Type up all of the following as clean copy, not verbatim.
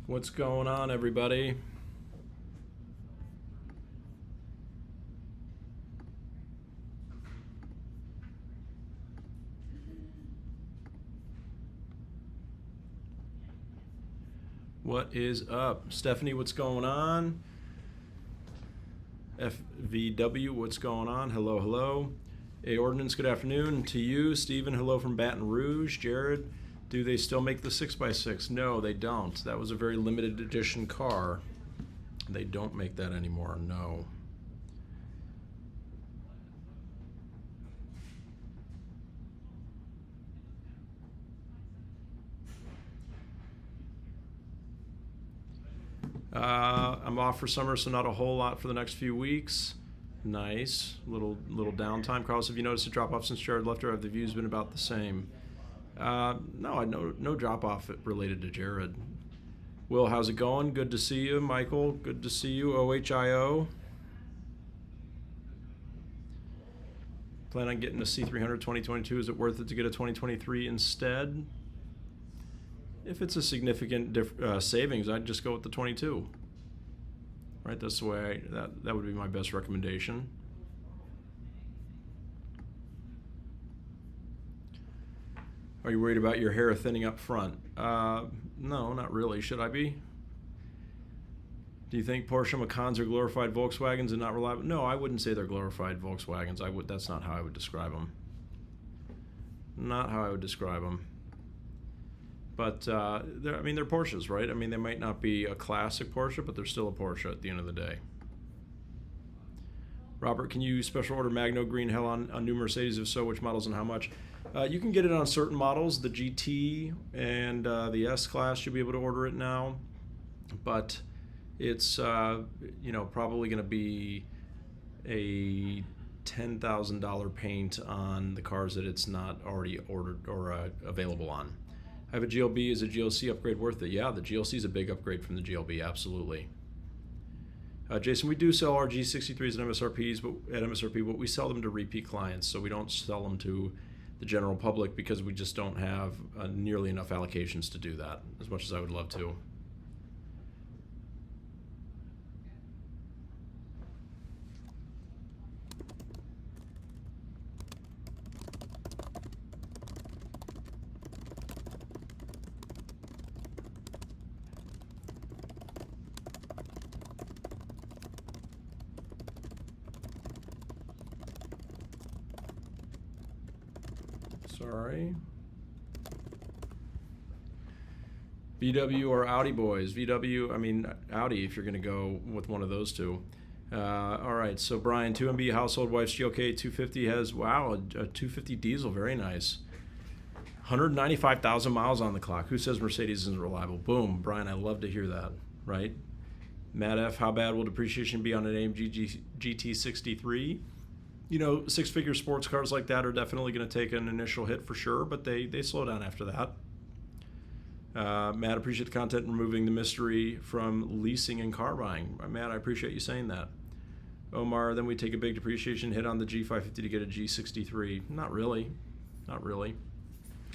What's going on, everybody? What is up? Stephanie, what's going on? FVW, what's going on? Hello, hello. A Ordnance, good afternoon to you. Stephen, hello from Baton Rouge. Jared, do they still make the 6x6? No, they don't. That was a very limited edition car. They don't make that anymore, no. I'm off for summer, so not a whole lot for the next few weeks. Nice. Little downtime. Carlos, have you noticed a drop-off since Jared left, or have the views been about the same? No drop-off related to Jared. Will, how's it going? Good to see you. Michael, good to see you. OHIO. Plan on getting a C300 2022. Is it worth it to get a 2023 instead? If it's a significant savings, I'd just go with the 22. Right, that's the way that would be my best recommendation. Are you worried about your hair thinning up front? No, not really. Should I be? Do you think Porsche Macans are glorified Volkswagens and not reliable? No, I wouldn't say they're glorified Volkswagens. That's not how I would describe them. Not how I would describe them. But they're Porsches, right? I mean, they might not be a classic Porsche, but they're still a Porsche at the end of the day. Robert, can you special order Magno Green Hell on new Mercedes? If so, which models and how much? You can get it on certain models, the GT and the S-Class. You'll be able to order it now, but it's probably going to be a $10,000 paint on the cars that it's not already ordered or available on. I have a GLB. Is a GLC upgrade worth it? Yeah, the GLC is a big upgrade from the GLB, absolutely. Jason, we do sell our G63s at MSRP, but we sell them to repeat clients, so we don't sell them to the general public because we just don't have nearly enough allocations to do that, as much as I would love to. Sorry. VW or Audi boys? VW, Audi if you're going to go with one of those two. All right, so Brian, 2MB household wife's GLK 250 has, wow, a 250 diesel, very nice. 195,000 miles on the clock. Who says Mercedes isn't reliable? Boom, Brian, I love to hear that, right? Matt F, how bad will depreciation be on an AMG GT63? Six-figure sports cars like that are definitely going to take an initial hit for sure, but they slow down after that. Matt, appreciate the content removing the mystery from leasing and car buying. Matt, I appreciate you saying that. Omar, then we take a big depreciation hit on the G550 to get a G63. Not really. Not really.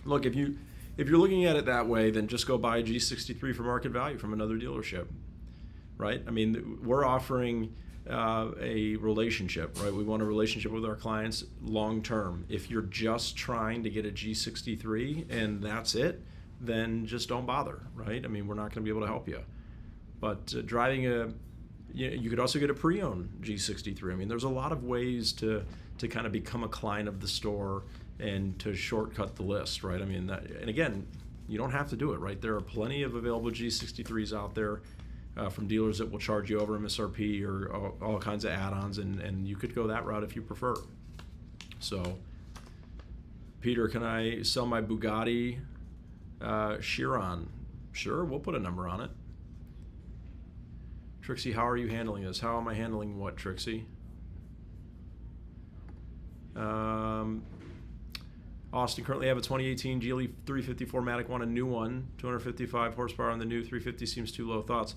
Look, if you're looking at it that way, then just go buy a G63 for market value from another dealership, right? We're offering a relationship, right? We want a relationship with our clients long term. If you're just trying to get a G63 and that's it, then just don't bother, right? We're not going to be able to help you. But driving you could also get a pre-owned G63. There's a lot of ways to kind of become a client of the store and to shortcut the list, right? And again, you don't have to do it, right? There are plenty of available G63s out there from dealers that will charge you over MSRP or all kinds of add-ons, and you could go that route if you prefer. So Peter, can I sell my Bugatti Chiron? Sure, we'll put a number on it. Trixie, how are you handling this? How am I handling what, Trixie? Austin, currently have a 2018 Geely 350 4MATIC, want a new one. 255 horsepower on the new 350 seems too low. Thoughts?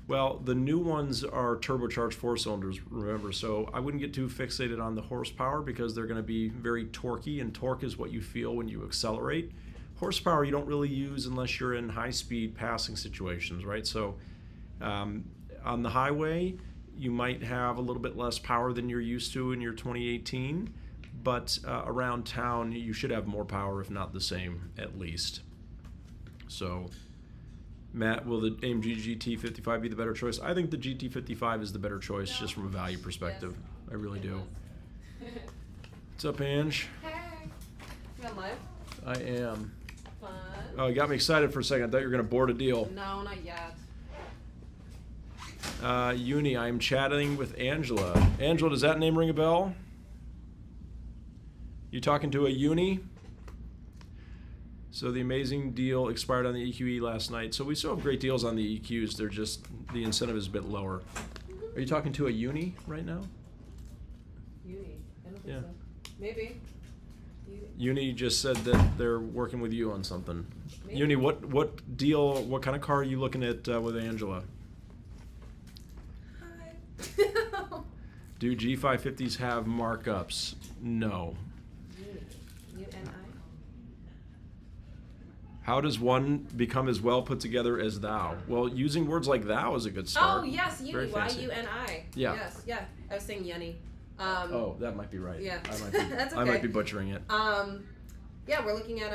Well, the new ones are turbocharged 4-cylinders, remember, so I wouldn't get too fixated on the horsepower because they're going to be very torquey, and torque is what you feel when you accelerate. Horsepower you don't really use unless you're in high-speed passing situations, right? So on the highway, you might have a little bit less power than you're used to in your 2018, but around town you should have more power, if not the same, at least. So, Matt, will the AMG GT55 be the better choice? I think the GT55 is the better choice, just from a value perspective. I really do. What's up, Ange? Hey. You on live? I am. Fun. Oh, you got me excited for a second. I thought you were going to board a deal. No, not yet. Uni, I am chatting with Angela. Angela, does that name ring a bell? You talking to a Uni? So the amazing deal expired on the EQE last night. So we still have great deals on the EQs. They're just, the incentive is a bit lower. Are you talking to a Uni right now? Uni. I don't think so. Maybe. Uni just said that they're working with you on something. Maybe. Uni, what deal, what kind of car are you looking at with Angela? Hi. Do G550s have markups? No. You and I? How does one become as well put together as thou? Well, using words like thou is a good start. Oh, yes, Uni. Y-U-N-I. Yeah. Yes, yeah. I was saying Yenny. Oh, that might be right. Yeah. I might be, That's okay. I might be butchering it. Yeah, we're looking at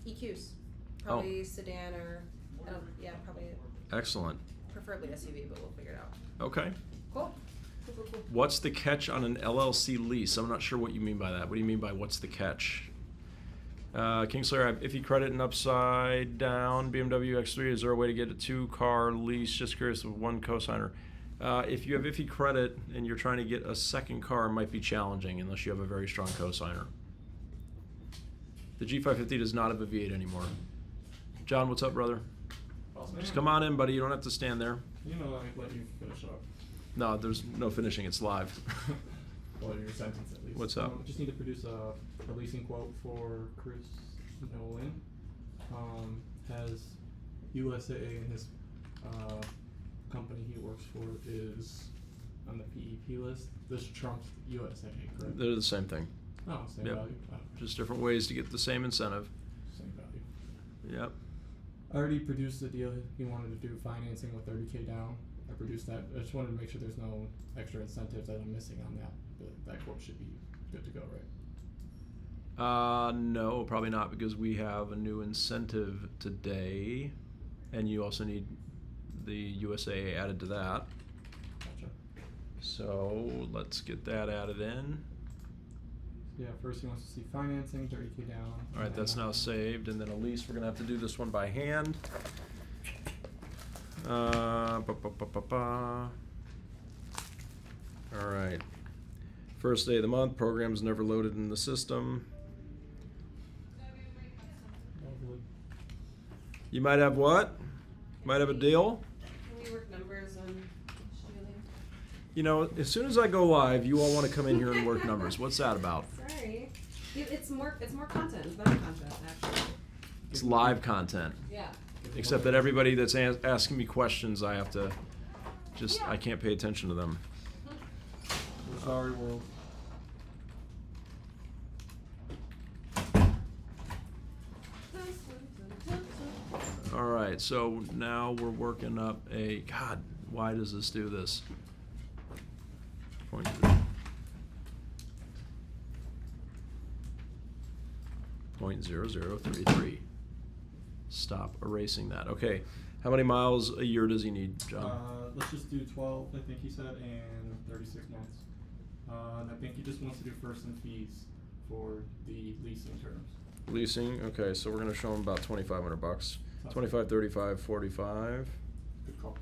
EQs. Probably sedan or, probably. Excellent. Preferably SUV, but we'll figure it out. Okay. Cool. Cool. What's the catch on an LLC lease? I'm not sure what you mean by that. What do you mean by what's the catch? Kingslayer, if you credit an upside down BMW X3, is there a way to get a 2-car lease? Just curious with one cosigner. If you have IFI credit and you're trying to get a second car, it might be challenging unless you have a very strong cosigner. The G550 does not have a V8 anymore. John, what's up, brother? Awesome. Just come on in, buddy. You don't have to stand there. You know, I let you finish up. No, there's no finishing. It's live. Well, your sentence at least. What's up? Just need to produce a leasing quote for Chris Nolan. Has USAA and his company he works for is on the PEP list. This trumps USAA, correct? They're the same thing. Oh, same Yep. value. Oh, Just different ways to get the same incentive. same value. Yep. I already produced the deal. He wanted to do financing with 30K down. I produced that. I just wanted to make sure there's no extra incentives that I'm missing on that. But that quote should be good to go, right? No, probably not, because we have a new incentive today, and you also need the USAA added to that. Gotcha. So let's get that added in. Yeah, first he wants to see financing, 30K down. All right, that's now saved, and then a lease. We're gonna have to do this one by hand. All right. First day of the month. Program's never loaded in the system. Lovely. You might have what? Might have a deal? Can we work numbers on Julie? You know, as soon as I go live, you all want to come in here and work numbers. What's that about? Sorry. It's more content. It's better content, actually. It's live content. Yeah. Except that everybody that's asking me questions, I have to just, Yeah. I can't pay attention to them. We're sorry, world. All right, so now we're working up a, God, why does this do this? Point 0.0033. Stop erasing that. Okay, how many miles a year does he need, John? Let's just do 12, I think he said, and 36 months. And I think he just wants to do first and fees for the leasing terms. Leasing, okay, so we're gonna show him about 2,500 bucks. 25, 35, 45. Good call.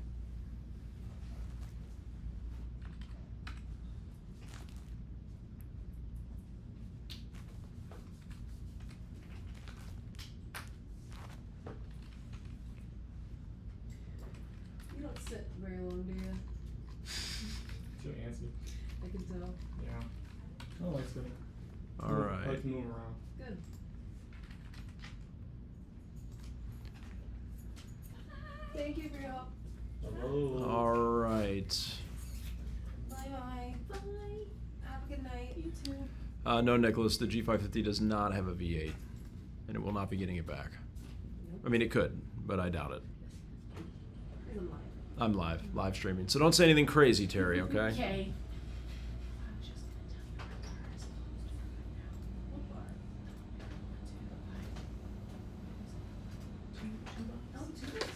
very long, do you? Too antsy. I can tell. Yeah. I like spinning. All I right. like to move around. Good. Thank you for your help. Hello. All right. Bye-bye. Bye. Have a good night. You too. No, Nicholas, the G550 does not have a V8, and it will not be getting it back. I mean, it could, but I doubt it. I'm live streaming. So don't say anything crazy, Terry, okay? Okay.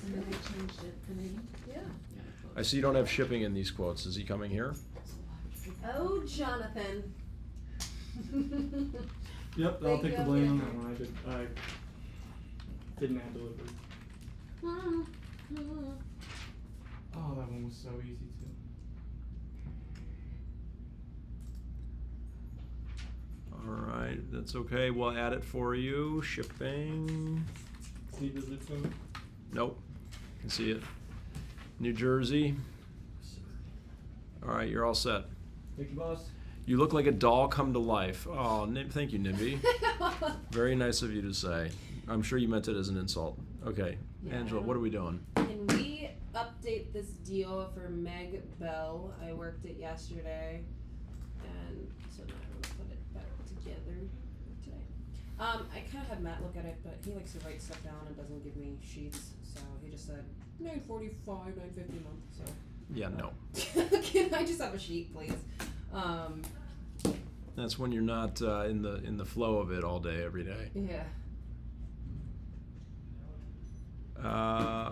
And then they changed it for me. Yeah. I see you don't have shipping in these quotes. Is he coming here? Oh, Jonathan. Yep, I'll Thank take you, the blame on okay. that one. I didn't have delivery. Oh, that one was so easy too. All right, that's okay. We'll add it for you. Shipping. See the zip code? Nope. Can see it. New Jersey. All right, you're all set. Thank you, boss. You look like a doll come to life. Oh, thank you, Nimby. Very nice of you to say. I'm sure you meant it as an insult. Okay, Yeah, Angela, I what are don't- we doing? Can we update this deal for Meg Bell? I worked it yesterday, and so now I'm gonna put it back together today. I kind of had Matt look at it, but he likes to write stuff down and doesn't give me sheets, so he just said $945, $950 a month. So Yeah, no. can I just have a sheet, please? That's when you're not in the flow of it all day, every day. Yeah.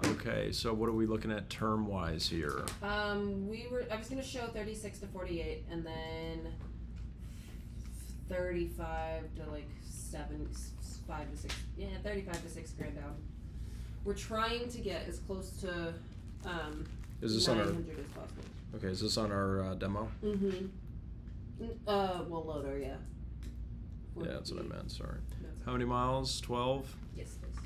Okay, so what are we looking at term-wise here? I was gonna show 36 to 48, and then 35 to like 5 to 6. Yeah, 35 to 6 grand down. We're trying to get as close to Is this on our? 900 as possible. Okay, is this on our demo? Mm-hmm. Well, loader, yeah. Yeah, that's what I meant. Sorry. That's How many miles? 12. Yes, please.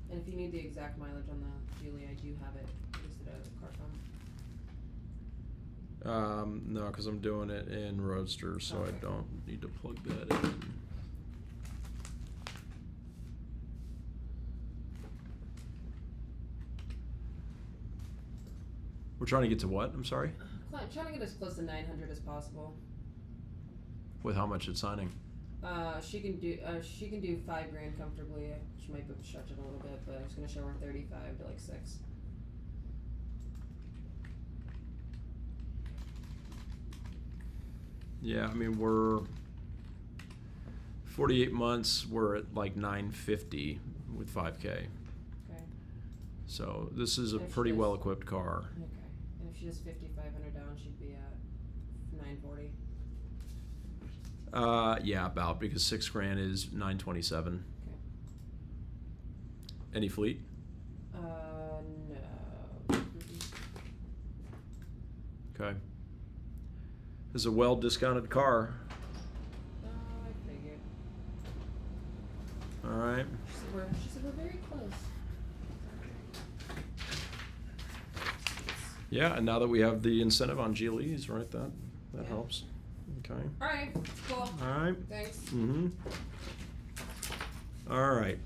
And if you need the exact mileage on the Julie, I do have it listed as a car phone. No, because I'm doing it in Roadster, so Okay. I don't need to plug that in. We're trying to get to what? I'm sorry? I'm trying to get as close to 900 as possible. With how much it's signing? She can do 5 grand comfortably. She might be able to stretch it a little bit, but I was gonna show her 35 to like 6. Yeah, I mean, we're 48 months, we're at like 950 with 5K. Okay. So this is a If she pretty does- well-equipped car. Okay. And if she does 5,500 down, she'd be at 940. Yeah, about, because 6 grand is 927. Okay. Any fleet? No. Okay. This is a well-discounted car. I figured. All right. She said we're very close. Yeah, and now that we have the incentive on GLEs, right, that Yeah. helps. Okay. All right. Cool. All right. Thanks. Mm-hmm. All right.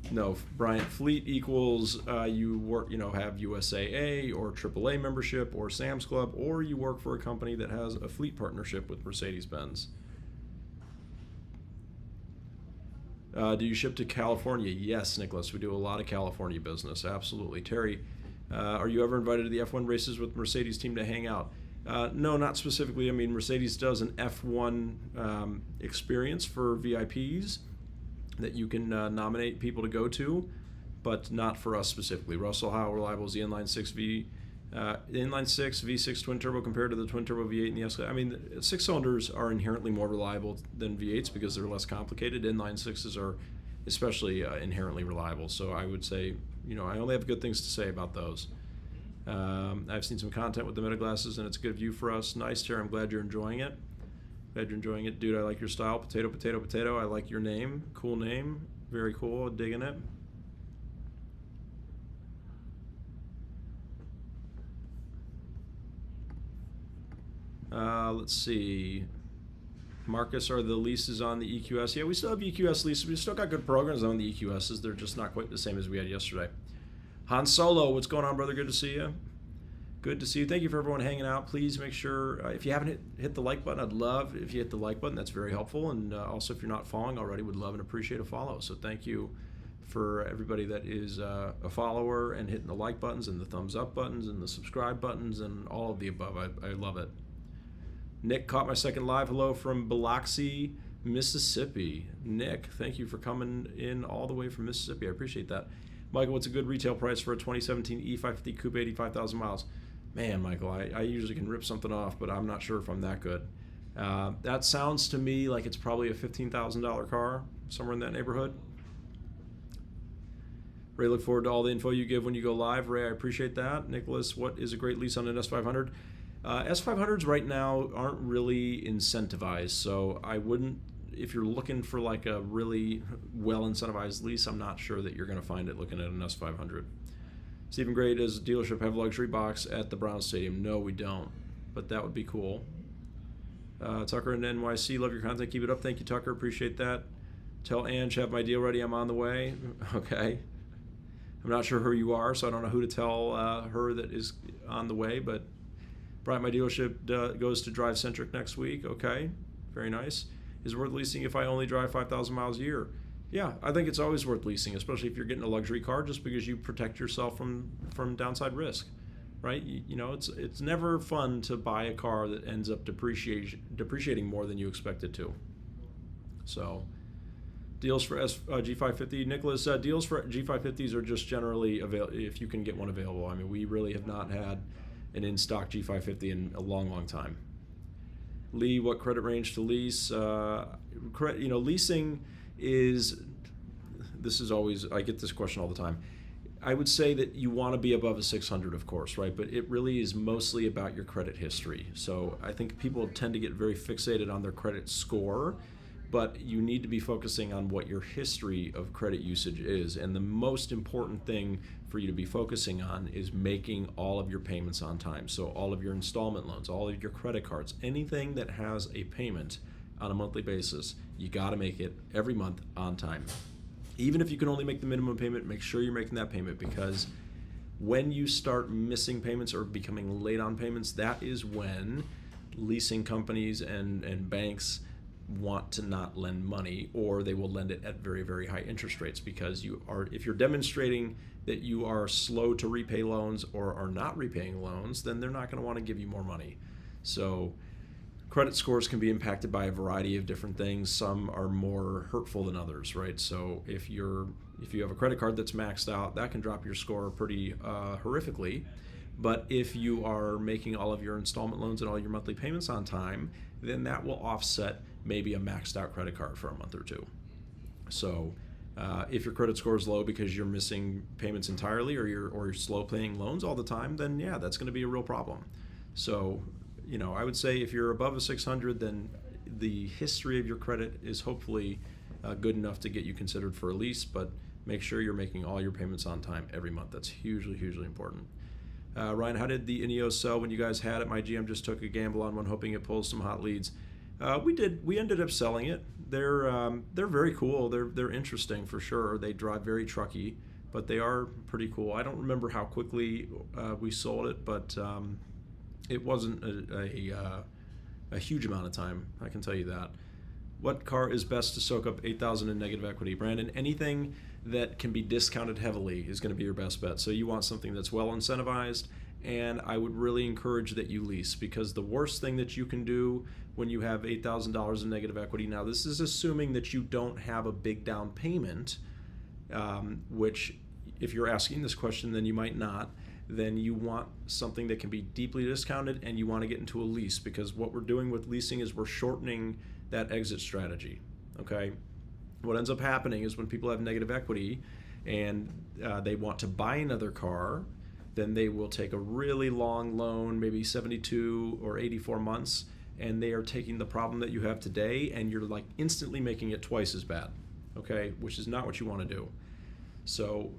No, Bryant, fleet equals you work, have USAA or AAA membership or Sam's Club, or you work for a company that has a fleet partnership with Mercedes-Benz. Do you ship to California? Yes, Nicholas, we do a lot of California business. Absolutely. Terry, are you ever invited to the F1 races with Mercedes team to hang out? No, not specifically. I mean, Mercedes does an F1 experience for VIPs that you can nominate people to go to, but not for us specifically. Russell, how reliable is the inline-6 V6 twin turbo compared to the twin turbo V8 and the S? I mean, 6-cylinders are inherently more reliable than V8s because they're less complicated. Inline-6s are especially inherently reliable. So I would say, I only have good things to say about those. I've seen some content with the meta glasses, and it's a good view for us. Nice, Terry. I'm glad you're enjoying it. Glad you're enjoying it. Dude, I like your style. Potato, potato, potato. I like your name. Cool name. Very cool. Digging it. Let's see. Marcus, are the leases on the EQS? Yeah, we still have EQS leases. We still got good programs on the EQSs. They're just not quite the same as we had yesterday. Han Solo, what's going on, brother? Good to see you. Good to see you. Thank you for everyone hanging out. Please make sure, if you haven't hit the like button, I'd love if you hit the like button. That's very helpful. And also, if you're not following already, would love and appreciate a follow. So thank you for everybody that is a follower and hitting the like buttons and the thumbs up buttons and the subscribe buttons and all of the above. I love it. Nick caught my second live. Hello from Biloxi, Mississippi. Nick, thank you for coming in all the way from Mississippi. I appreciate that. Michael, what's a good retail price for a 2017 E550 Coupe 85,000 miles? Man, Michael, I usually can rip something off, but I'm not sure if I'm that good. That sounds to me like it's probably a $15,000 car, somewhere in that neighborhood. Ray, look forward to all the info you give when you go live. Ray, I appreciate that. Nicholas, what is a great lease on an S500? S500s right now aren't really incentivized, so I wouldn't, if you're looking for like a really well incentivized lease, I'm not sure that you're going to find it looking at an S500. Stephen Gray, does the dealership have a luxury box at the Brown Stadium? No, we don't, but that would be cool. Tucker in NYC, love your content, keep it up. Thank you, Tucker, appreciate that. Tell Ange, have my deal ready, I'm on the way. Okay. I'm not sure who you are, so I don't know who to tell her that is on the way, but Brian, my dealership goes to Drive Centric next week. Okay, very nice. Is it worth leasing if I only drive 5,000 miles a year? Yeah, I think it's always worth leasing, especially if you're getting a luxury car, just because you protect yourself from downside risk, right? You know, it's never fun to buy a car that ends up depreciating more than you expect it to. So, deals for G550, Nicholas. Deals for G550s are just generally available if you can get one available. I mean, we really have not had an in-stock G550 in a long, long time. Lee, what credit range to lease? Leasing is, this is always, I get this question all the time. I would say that you want to be above a 600, of course, right? But it really is mostly about your credit history. So I think people tend to get very fixated on their credit score, but you need to be focusing on what your history of credit usage is. And the most important thing for you to be focusing on is making all of your payments on time. So all of your installment loans, all of your credit cards, anything that has a payment on a monthly basis, you got to make it every month on time. Even if you can only make the minimum payment, make sure you're making that payment, because when you start missing payments or becoming late on payments, that is when leasing companies and banks want to not lend money, or they will lend it at very, very high interest rates, because if you're demonstrating that you are slow to repay loans or are not repaying loans, then they're not going to want to give you more money. So credit scores can be impacted by a variety of different things. Some are more hurtful than others, right? So if you have a credit card that's maxed out, that can drop your score pretty horrifically. But if you are making all of your installment loans and all your monthly payments on time, then that will offset maybe a maxed out credit card for a month or two. So if your credit score is low because you're missing payments entirely, or you're slow paying loans all the time, then yeah, that's going to be a real problem. So, I would say if you're above a 600, then the history of your credit is hopefully good enough to get you considered for a lease, but make sure you're making all your payments on time every month. That's hugely, hugely important. Ryan, how did the Ineos sell when you guys had it? My GM just took a gamble on one, hoping it pulls some hot leads. We ended up selling it. They're very cool. They're interesting for sure. They drive very trucky, but they are pretty cool. I don't remember how quickly we sold it, but it wasn't a huge amount of time, I can tell you that. What car is best to soak up $8,000 in negative equity? Brandon, anything that can be discounted heavily is going to be your best bet. So you want something that's well incentivized, and I would really encourage that you lease, because the worst thing that you can do when you have $8,000 in negative equity, now this is assuming that you don't have a big down payment, which if you're asking this question, then you might not. Then you want something that can be deeply discounted, and you want to get into a lease, because what we're doing with leasing is we're shortening that exit strategy, okay? What ends up happening is when people have negative equity and they want to buy another car, then they will take a really long loan, maybe 72 or 84 months, and they are taking the problem that you have today, and you're like instantly making it twice as bad, okay? Which is not what you want to do. So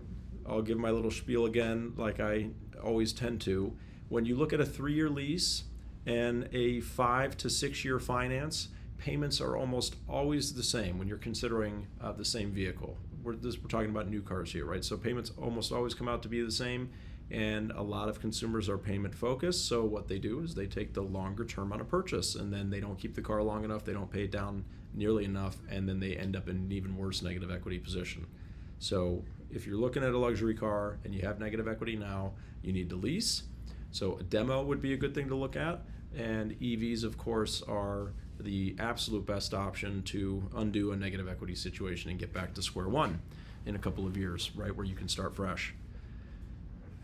I'll give my little spiel again, like I always tend to. When you look at a 3-year lease And a 5 to 6 year finance, payments are almost always the same when you're considering the same vehicle. We're talking about new cars here, right? So payments almost always come out to be the same, and a lot of consumers are payment focused. So what they do is they take the longer term on a purchase, and then they don't keep the car long enough, they don't pay it down nearly enough, and then they end up in an even worse negative equity position. So if you're looking at a luxury car and you have negative equity now, you need to lease. So a demo would be a good thing to look at, and EVs, of course, are the absolute best option to undo a negative equity situation and get back to square one in a couple of years, right, where you can start fresh.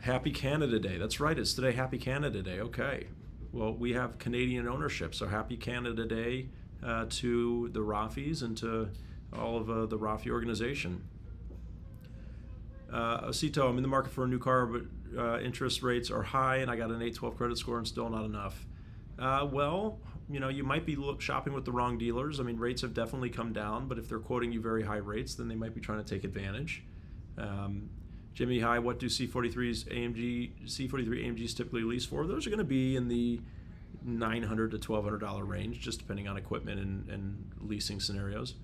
Happy Canada Day. That's right, it's today Happy Canada Day. Okay. Well, we have Canadian ownership, so Happy Canada Day to the Raffies and to all of the Raffi organization. Osito, I'm in the market for a new car, but interest rates are high and I got an 812 credit score and still not enough. Well, you know, you might be shopping with the wrong dealers. I mean, rates have definitely come down, but if they're quoting you very high rates, then they might be trying to take advantage. Jimmy, hi, what do C43s AMGs typically lease for? Those are going to be in the $900 to $1,200 range, just depending on equipment and leasing scenarios.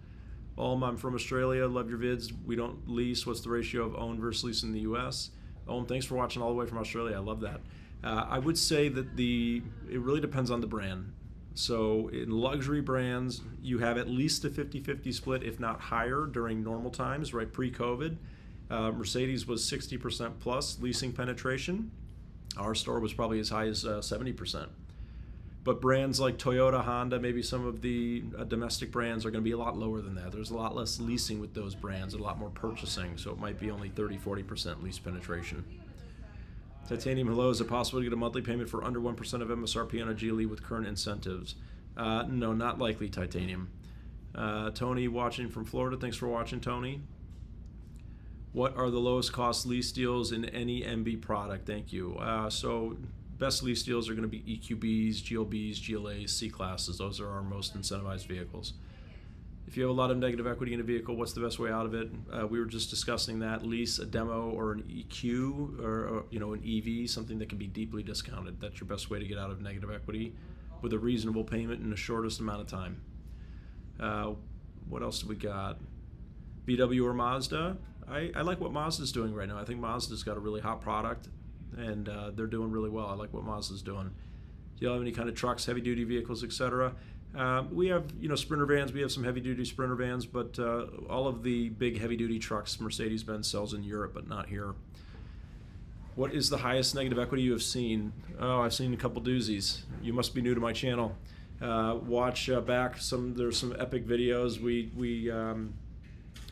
I'm from Australia, love your vids. We don't lease. What's the ratio of own versus lease in the US? Thanks for watching all the way from Australia. I love that. I would say that it really depends on the brand. So in luxury brands, you have at least a 50-50 split, if not higher, during normal times, right, pre-COVID. Mercedes was 60% plus leasing penetration. Our store was probably as high as 70%. But brands like Toyota, Honda, maybe some of the domestic brands are going to be a lot lower than that. There's a lot less leasing with those brands, a lot more purchasing, so it might be only 30-40% lease penetration. Titanium, hello, is it possible to get a monthly payment for under 1% of MSRP on a GLE with current incentives? No, not likely, Titanium. Tony, watching from Florida, thanks for watching, Tony. What are the lowest cost lease deals in any MB product? Thank you. So best lease deals are going to be EQBs, GLBs, GLAs, C-classes. Those are our most incentivized vehicles. If you have a lot of negative equity in a vehicle, what's the best way out of it? We were just discussing that. Lease a demo or an EQ or an EV, something that can be deeply discounted. That's your best way to get out of negative equity with a reasonable payment in the shortest amount of time. What else do we got? VW or Mazda? I like what Mazda's doing right now. I think Mazda's got a really hot product, and they're doing really well. I like what Mazda's doing. Do you have any kind of trucks, heavy-duty vehicles, etc.? We have, Sprinter vans. We have some heavy-duty Sprinter vans, but all of the big heavy-duty trucks Mercedes-Benz sells in Europe, but not here. What is the highest negative equity you have seen? Oh, I've seen a couple doozies. You must be new to my channel. Watch back. There's some epic videos.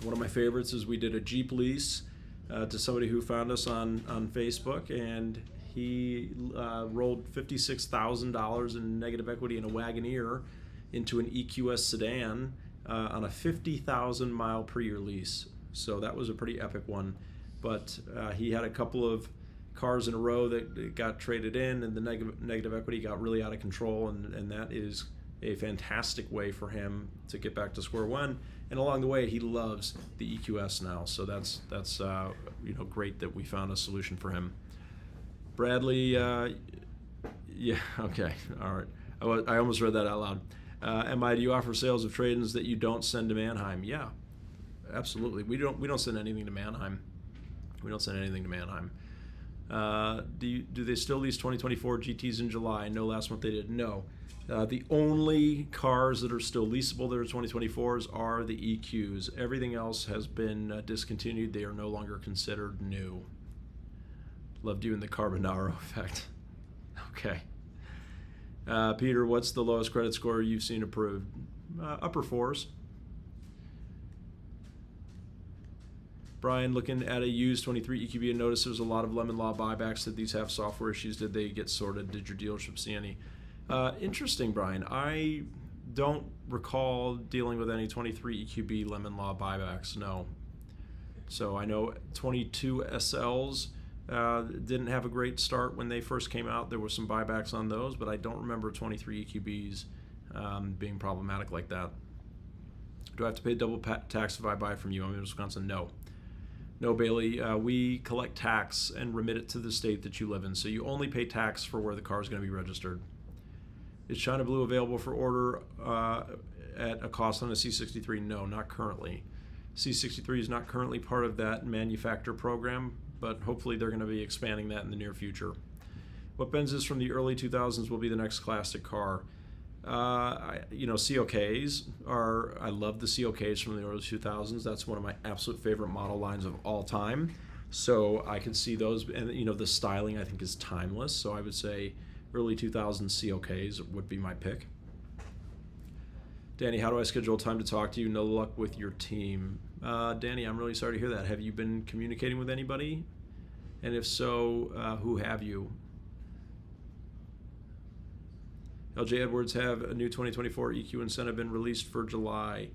One of my favorites is we did a Jeep lease to somebody who found us on Facebook, and he rolled $56,000 in negative equity in a Wagoneer into an EQS sedan on a 50,000 mile per year lease. So that was a pretty epic one. But he had a couple of cars in a row that got traded in, and the negative equity got really out of control, and that is a fantastic way for him to get back to square one. And along the way, he loves the EQS now, so that's great that we found a solution for him. Bradley, yeah, okay, all right. I almost read that out loud. Do you offer sales of trade-ins that you don't send to Mannheim? Yeah, absolutely. We don't send anything to Mannheim. Do they still lease 2024 GTs in July? I know last month they did. No. The only cars that are still leasable that are 2024s are the EQs. Everything else has been discontinued. They are no longer considered new. Loved you in the Carbonaro effect. Okay. Peter, what's the lowest credit score you've seen approved? Upper fours. Brian, looking at a used 23 EQB and notice there's a lot of lemon law buybacks. Did these have software issues? Did they get sorted? Did your dealership see any? Interesting, Brian. I don't recall dealing with any 23 EQB lemon law buybacks, no. So I know 22 SLs didn't have a great start when they first came out. There were some buybacks on those, but I don't remember 23 EQBs being problematic like that. Do I have to pay double tax if I buy from you? I'm in Wisconsin. No. No, Bailey. We collect tax and remit it to the state that you live in. So you only pay tax for where the car is going to be registered. Is China Blue available for order at a cost on a C63? No, not currently. C63 is not currently part of that manufacturer program, but hopefully they're going to be expanding that in the near future. What Benzes from the early 2000s will be the next classic car? COKs are, I love the COKs from the early 2000s. That's one of my absolute favorite model lines of all time. So I can see those, and the styling I think is timeless. So I would say early 2000s COKs would be my pick. Danny, how do I schedule time to talk to you? No luck with your team. Danny, I'm really sorry to hear that. Have you been communicating with anybody? And if so, who have you? LJ Edwards, have a new 2024 EQ incentive been released for July?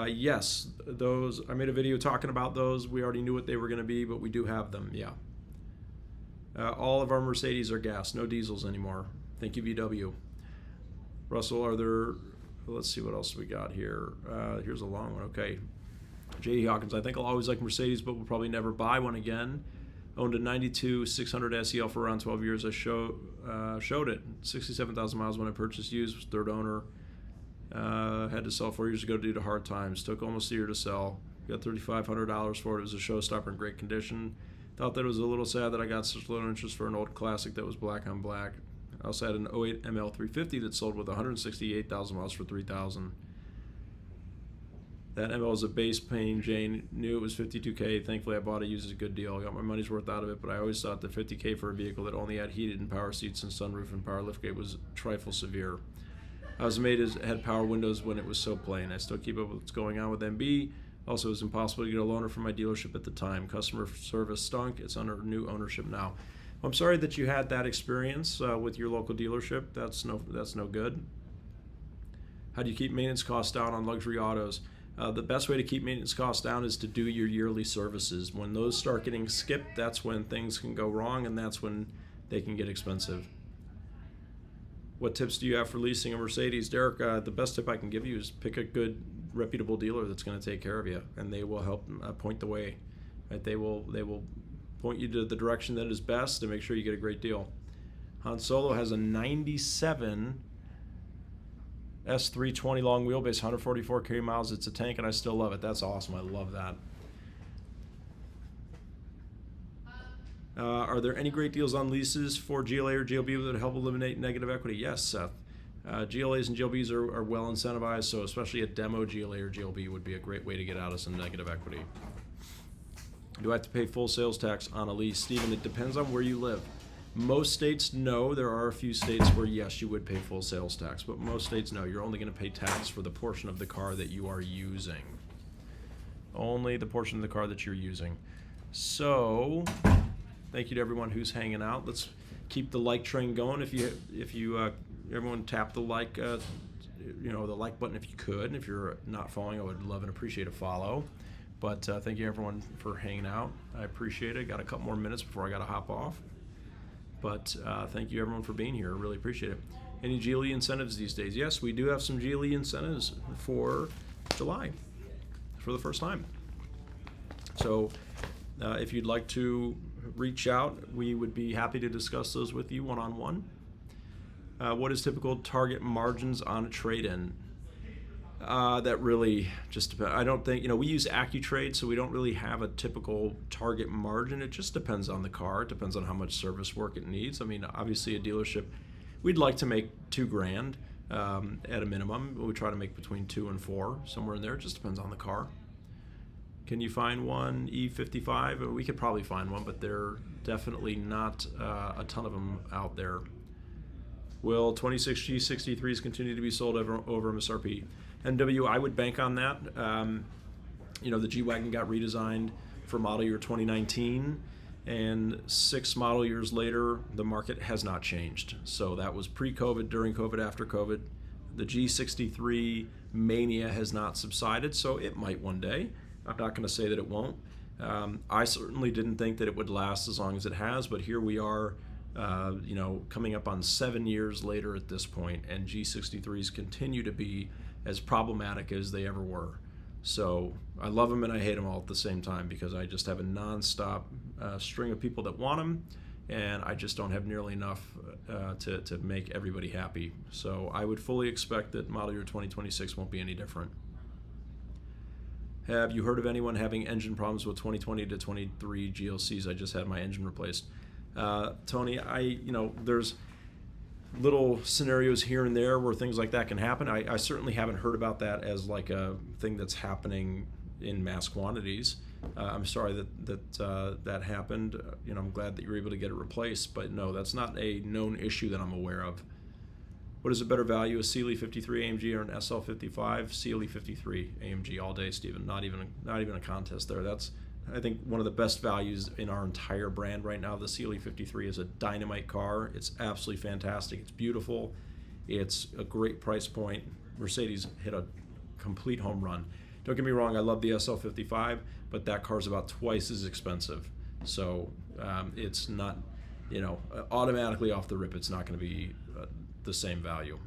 Yes, those, I made a video talking about those. We already knew what they were going to be, but we do have them, yeah. All of our Mercedes are gas, no diesels anymore. Thank you, VW. Russell, are there, let's see what else we got here. Here's a long one, okay. J.D. Hawkins, I think I'll always like Mercedes, but will probably never buy one again. Owned a 92 600 SEL for around 12 years. I showed it. 67,000 miles when I purchased used. Was third owner. Had to sell 4 years ago due to hard times. Took almost a year to sell. Got $3,500 for it. It was a showstopper in great condition. Thought that it was a little sad that I got such low interest for an old classic that was black on black. I also had an 08 ML 350 that sold with 168,000 miles for $3,000. That ML was a base pain. Jane knew it was $52K. Thankfully, I bought it used as a good deal. I got my money's worth out of it, but I always thought that $50K for a vehicle that only had heated and power seats and sunroof and power liftgate was trifle severe. I was made as had power windows when it was so plain. I still keep up with what's going on with MB. Also, it was impossible to get a loaner from my dealership at the time. Customer service stunk. It's under new ownership now. I'm sorry that you had that experience with your local dealership. That's no good. How do you keep maintenance costs down on luxury autos? The best way to keep maintenance costs down is to do your yearly services. When those start getting skipped, that's when things can go wrong, and that's when they can get expensive. What tips do you have for leasing a Mercedes? Derek, the best tip I can give you is pick a good, reputable dealer that's going to take care of you, and they will help point the way. Right? They will point you to the direction that is best to make sure you get a great deal. Han Solo has a 97 S320 long wheelbase, 144K miles. It's a tank, and I still love it. That's awesome. I love that. Are there any great deals on leases for GLA or GLB that would help eliminate negative equity? Yes, Seth. GLAs and GLBs are well incentivized, so especially a demo GLA or GLB would be a great way to get out of some negative equity. Do I have to pay full sales tax on a lease? Stephen, it depends on where you live. Most states, no. There are a few states where, yes, you would pay full sales tax, but most states, no. You're only going to pay tax for the portion of the car that you are using. Only the portion of the car that you're using. So, thank you to everyone who's hanging out. Let's keep the like train going. If you everyone tap the like, the like button if you could. And if you're not following, I would love and appreciate a follow. But thank you everyone for hanging out. I appreciate it. Got a couple more minutes before I got to hop off. But thank you everyone for being here. I really appreciate it. Any GLE incentives these days? Yes, we do have some GLE incentives for July for the first time. So if you'd like to reach out, we would be happy to discuss those with you one-on-one. What is typical target margins on a trade-in? That really just depends. I don't think, we use AccuTrade, so we don't really have a typical target margin. It just depends on the car. It depends on how much service work it needs. I mean, obviously a dealership, we'd like to make $2,000 at a minimum. We try to make between 2 and 4, somewhere in there. It just depends on the car. Can you find one E55? We could probably find one, but they're definitely not a ton of them out there. Will 26 G63s continue to be sold over MSRP? NW, I would bank on that. The G-Wagon got redesigned for model year 2019, and 6 model years later, the market has not changed. So that was pre-COVID, during COVID, after COVID. The G63 mania has not subsided, so it might one day. I'm not going to say that it won't. I certainly didn't think that it would last as long as it has, but here we are, coming up on 7 years later at this point, and G63s continue to be as problematic as they ever were. So I love them and I hate them all at the same time because I just have a non-stop string of people that want them, and I just don't have nearly enough to make everybody happy. So I would fully expect that model year 2026 won't be any different. Have you heard of anyone having engine problems with 2020 to 23 GLCs? I just had my engine replaced. Tony, there's little scenarios here and there where things like that can happen. I certainly haven't heard about that as like a thing that's happening in mass quantities. I'm sorry that happened. I'm glad that you were able to get it replaced, but no, that's not a known issue that I'm aware of. What is a better value, a Sealy 53 AMG or an SL 55? Sealy 53 AMG all day, Stephen. Not even a contest there. That's, I think, one of the best values in our entire brand right now. The Sealy 53 is a dynamite car. It's absolutely fantastic. It's beautiful. It's a great price point. Mercedes hit a complete home run. Don't get me wrong, I love the SL 55, but that car's about twice as expensive. So it's not, automatically off the rip, it's not going to be the same value.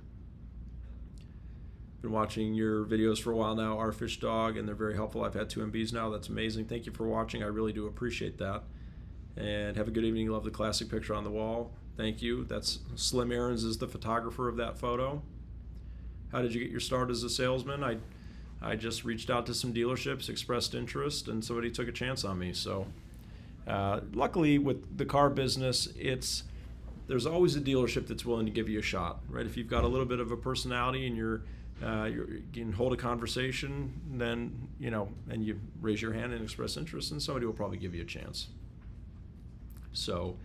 Been watching your videos for a while now, our fish dog, and they're very helpful. I've had 2 MBs now. That's amazing. Thank you for watching. I really do appreciate that. And have a good evening. Love the classic picture on the wall. Thank you. That's Slim Aarons is the photographer of that photo. How did you get your start as a salesman? I just reached out to some dealerships, expressed interest, and somebody took a chance on me. So luckily with the car business, there's always a dealership that's willing to give you a shot, right? If you've got a little bit of a personality and you can hold a conversation, then, and you raise your hand and express interest, and somebody will probably give you a chance. So,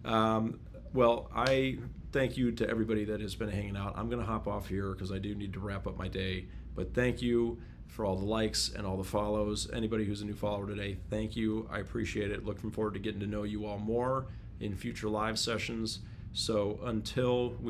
well, I thank you to everybody that has been hanging out. I'm going to hop off here because I do need to wrap up my day. But thank you for all the likes and all the follows. Anybody who's a new follower today, thank you. I appreciate it. Looking forward to getting to know you all more in future live sessions. So until we